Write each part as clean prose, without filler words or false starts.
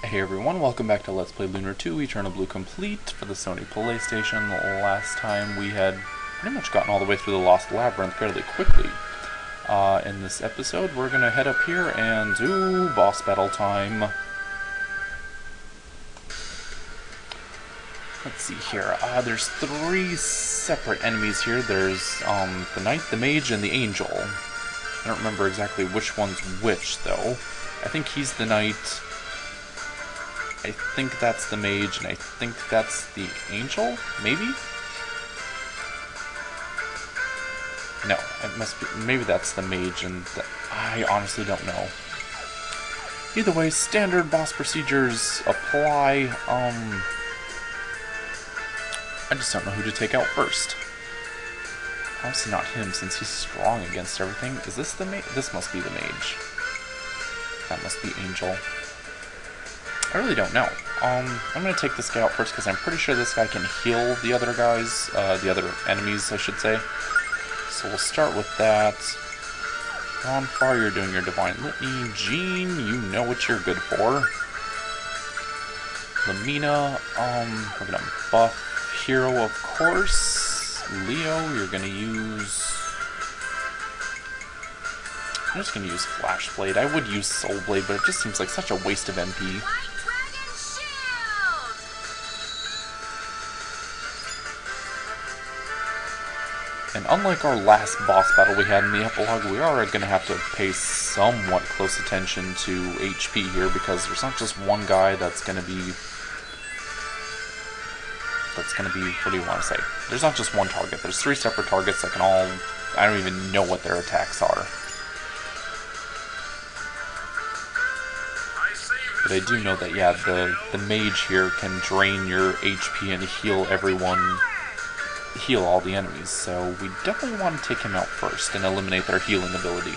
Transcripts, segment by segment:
Hey everyone, welcome back to Let's Play Lunar 2 Eternal Blue Complete for the Sony PlayStation. Last time we had pretty much gotten all the way through the Lost Labyrinth fairly quickly. In this episode, we're going to head up here and do boss battle time. Let's see here. There's three separate enemies here. There's the Knight, the Mage, and the Angel. I don't remember exactly which one's which, though. I think he's the Knight. I think that's the Mage, and I think that's the Angel? Maybe? No, it must be. Maybe that's the Mage, and I honestly don't know. Either way, standard boss procedures apply. I just don't know who to take out first. Obviously not him, since he's strong against everything. Is this the Mage? This must be the Mage. That must be Angel. I really don't know. I'm going to take this guy out first because I'm pretty sure this guy can heal the other guys, the other enemies, I should say. So we'll start with that. Ronfar, you're doing your Divine Litany. Jean, you know what you're good for. Lamina, we're going to buff Hero, of course. Leo, you're going to use... I'm just going to use Flash Blade. I would use Soul Blade, but it just seems like such a waste of MP. And unlike our last boss battle we had in the epilogue, we are going to have to pay somewhat close attention to HP here, because there's not just one guy that's going to be... what do you want to say? There's not just one target. There's three separate targets that can all... I don't even know what their attacks are. But I do know that, yeah, the Mage here can drain your HP and heal everyone... heal all the enemies, so we definitely want to take him out first and eliminate their healing ability.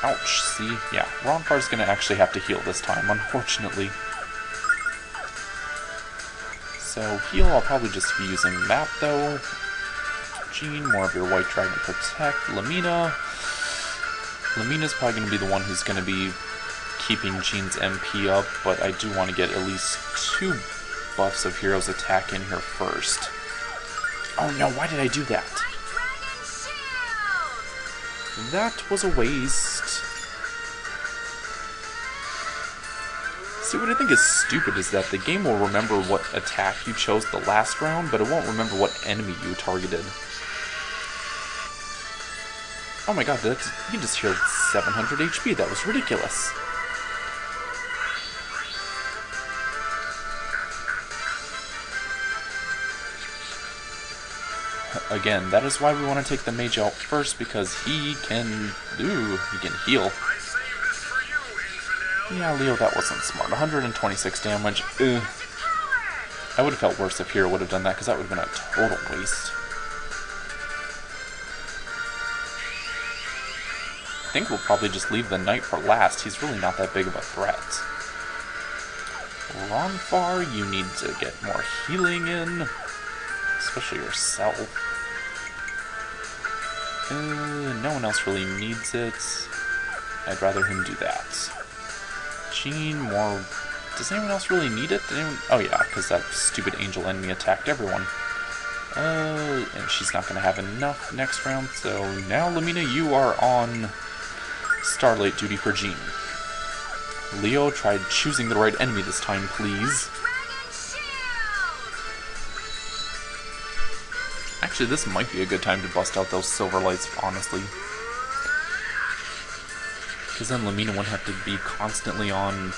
Ouch, see? Yeah, Ronfar's gonna actually have to heal this time, unfortunately. So, heal, I'll probably just be using that, though. Jean, more of your White Dragon Protect. Lamina's probably gonna be the one who's gonna be keeping Jean's MP up, but I do want to get at least two buffs of Hero's attack in here first. Oh no, why did I do that? That was a waste. See, what I think is stupid is that the game will remember what attack you chose the last round, but it won't remember what enemy you targeted. Oh my god, he just healed 700 HP, that was ridiculous. Again, that is why we want to take the Mage out first, because he can heal. Yeah, Leo, that wasn't smart. 126 damage. Ugh. I would have felt worse if Hero would have done that, because that would have been a total waste. I think we'll probably just leave the Knight for last. He's really not that big of a threat. Ronfar, you need to get more healing in. Especially yourself. No one else really needs it. I'd rather him do that. Jean, more... Does anyone else really need it? Oh yeah, because that stupid angel enemy attacked everyone. And she's not going to have enough next round, so now, Lamina, you are on Starlight duty for Jean. Leo, try choosing the right enemy this time, please. Actually, this might be a good time to bust out those silver lights, honestly. Because then Lamina wouldn't have to be constantly on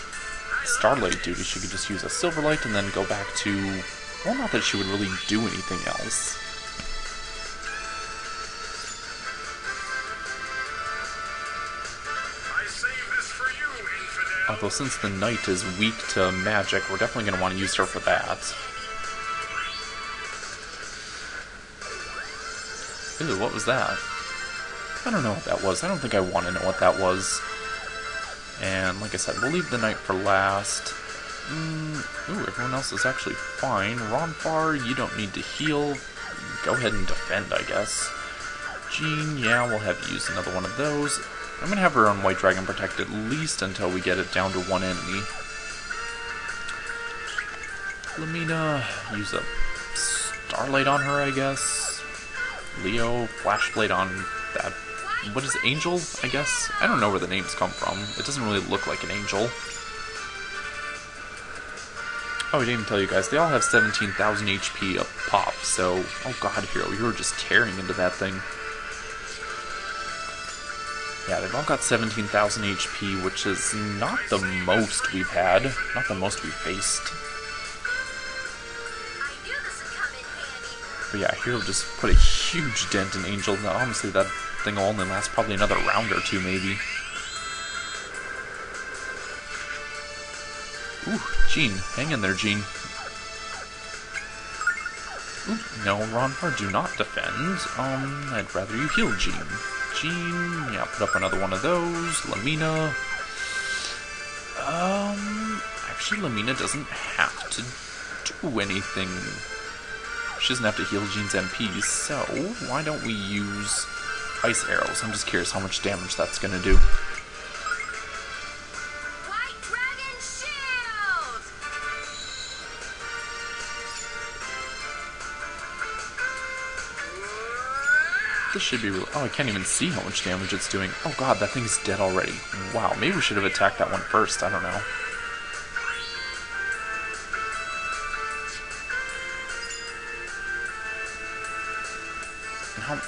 Starlight duty. She could just use a silver light and then go back to... Well, not that she would really do anything else. Although since the Knight is weak to magic, we're definitely going to want to use her for that. Ew, what was that? I don't know what that was. I don't think I want to know what that was. And like I said, we'll leave the Knight for last. Ooh, everyone else is actually fine. Ronfar, you don't need to heal. Go ahead and defend, I guess. Jean, yeah, we'll have you use another one of those. I'm gonna have her on White Dragon Protect at least until we get it down to one enemy. Lamina, use a Starlight on her, I guess. Leo, Flashblade on that. What is Angel, I guess? I don't know where the names come from. It doesn't really look like an angel. Oh, I didn't even tell you guys. They all have 17,000 HP a pop, so... Oh god, Hero, you were just tearing into that thing. Yeah, they've all got 17,000 HP, which is not the most we've had. Not the most we've faced. But yeah, Hero just put a huge dent in Angel. Now, honestly, that thing will only last probably another round or two, maybe. Ooh, Jean. Hang in there, Jean. Ooh, no, Ronfar, do not defend. I'd rather you heal Jean. Jean, yeah, put up another one of those. Lamina. Actually, Lamina doesn't have to do anything. She doesn't have to heal Jean's MPs, so why don't we use Ice Arrows? I'm just curious how much damage that's gonna do. White Dragon Shield! This should be real. Oh, I can't even see how much damage it's doing. Oh god, that thing's dead already. Wow, maybe we should have attacked that one first. I don't know.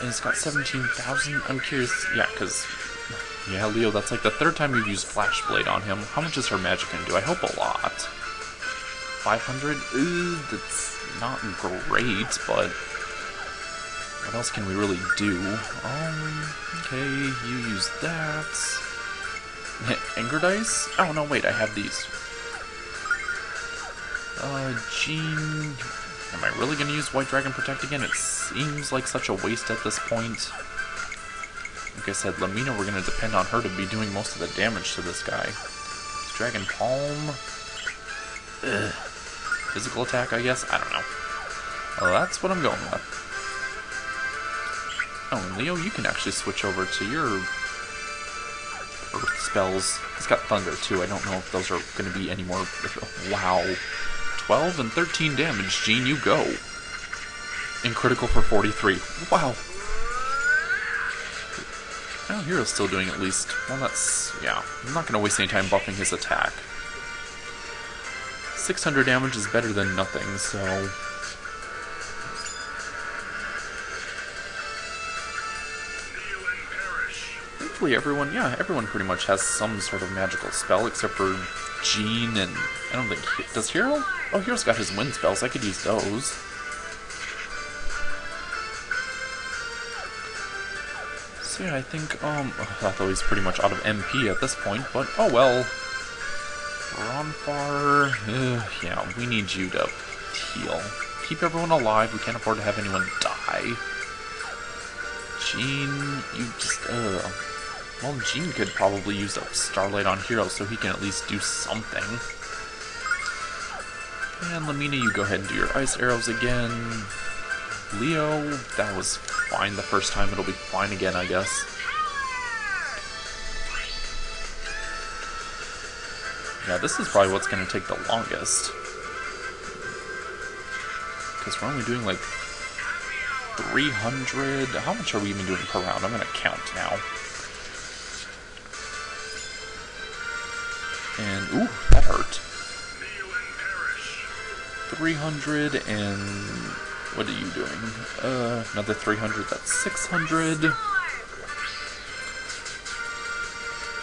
It's got 17,000. I'm curious. Yeah, because... Yeah, Leo, that's like the third time we've used Flashblade on him. How much is her magic going to do? I hope a lot. 500? That's not great, but... What else can we really do? Okay, you use that. Anger Dice? Oh, no, wait, I have these. Jean... Am I really going to use White Dragon Protect again? It seems like such a waste at this point. Like I said, Lamina, we're going to depend on her to be doing most of the damage to this guy. Dragon Palm. Ugh. Physical attack, I guess? I don't know. Well, that's what I'm going with. Oh, and Leo, you can actually switch over to your Earth spells. He's got Thunder, too. I don't know if those are going to be any more... Wow. 12 and 13 damage, Jean, you go. And critical for 43. Wow. Oh, Hero's still doing at least. Well, that's... Yeah. I'm not going to waste any time buffing his attack. 600 damage is better than nothing, so... Thankfully, everyone pretty much has some sort of magical spell, except for Jean and... I don't think... Does Hero? Oh, Hero's got his wind spells. I could use those. So yeah, I think, I thought he's pretty much out of MP at this point, but oh well. Ronfar... yeah, we need you to heal. Keep everyone alive. We can't afford to have anyone die. Jean, you just, Well, Jean could probably use a Starlight on Hero so he can at least do something. And Lamina, you go ahead and do your Ice Arrows again. Leo, that was fine the first time. It'll be fine again, I guess. Yeah, this is probably what's going to take the longest. Because we're only doing like 300... How much are we even doing per round? I'm going to count now. And, ooh, that hurt. 300 and... What are you doing? Another 300, that's 600.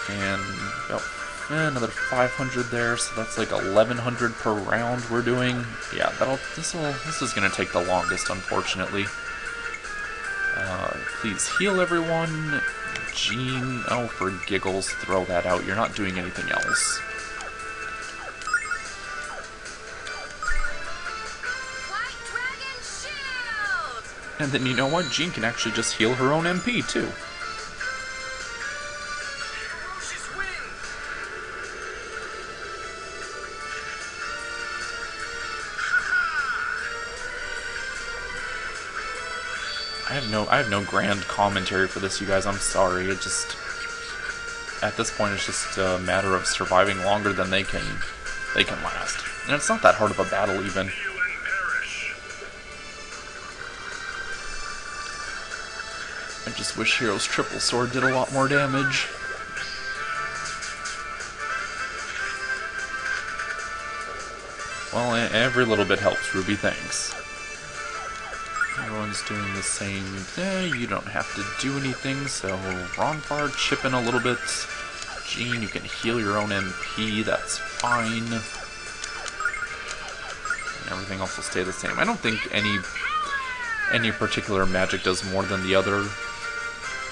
And, oh, another 500 there, so that's like 1100 per round we're doing. Yeah, this is gonna take the longest, unfortunately. Please heal everyone. Jean, oh, for giggles, throw that out. You're not doing anything else. White Dragon Shield! And then you know what? Jean can actually just heal her own MP, too. Ferocious wind! I I have no grand commentary for this, you guys. I'm sorry. It just, at this point, it's just a matter of surviving longer than they can last. And it's not that hard of a battle, even. I just wish Hero's triple sword did a lot more damage. Well, every little bit helps, Ruby, thanks. Everyone's doing the same. You don't have to do anything, so Ronfar, chip in a little bit. Jean, you can heal your own MP, that's fine. And everything else will stay the same. I don't think any particular magic does more than the other.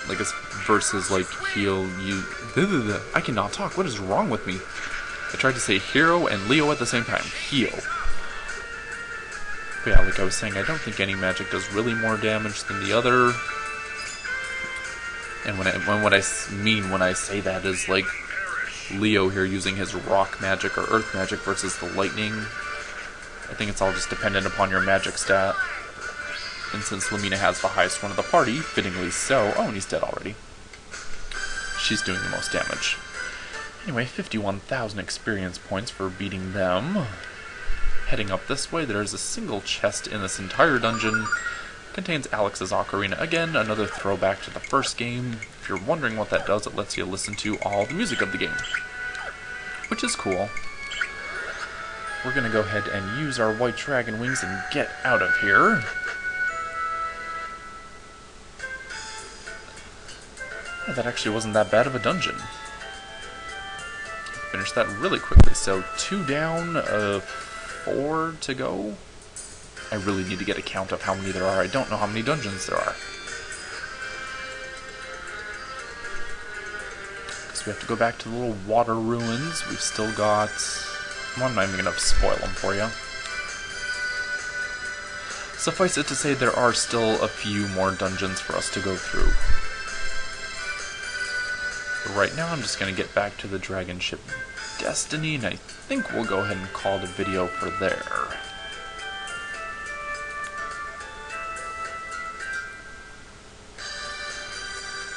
Like, it's versus, like, heal you. I cannot talk. What is wrong with me? I tried to say Hero and Leo at the same time. Heal. But yeah, like I was saying, I don't think any magic does really more damage than the other. And what I mean when I say that is, like, Leo here using his rock magic or earth magic versus the lightning. I think it's all just dependent upon your magic stat. And since Lamina has the highest one of the party, fittingly so... Oh, and he's dead already. She's doing the most damage. Anyway, 51,000 experience points for beating them. Heading up this way, there's a single chest in this entire dungeon. Contains Alex's Ocarina. Again, another throwback to the first game. If you're wondering what that does, it lets you listen to all the music of the game. Which is cool. We're gonna go ahead and use our white dragon wings and get out of here. Oh, that actually wasn't that bad of a dungeon. Finished that really quickly. So 2 down, 4 to go. I really need to get a count of how many there are. I don't know how many dungeons there are. Because we have to go back to the little water ruins. We've still got... Well, I'm not even going to spoil them for you. Suffice it to say, there are still a few more dungeons for us to go through. But right now, I'm just going to get back to the dragon ship Destiny, and I think we'll go ahead and call the video for there.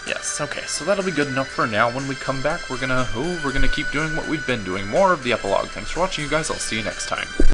Yes, okay, so that'll be good enough for now. When we come back, we're gonna keep doing what we've been doing, more of the epilogue. Thanks for watching, you guys. I'll see you next time.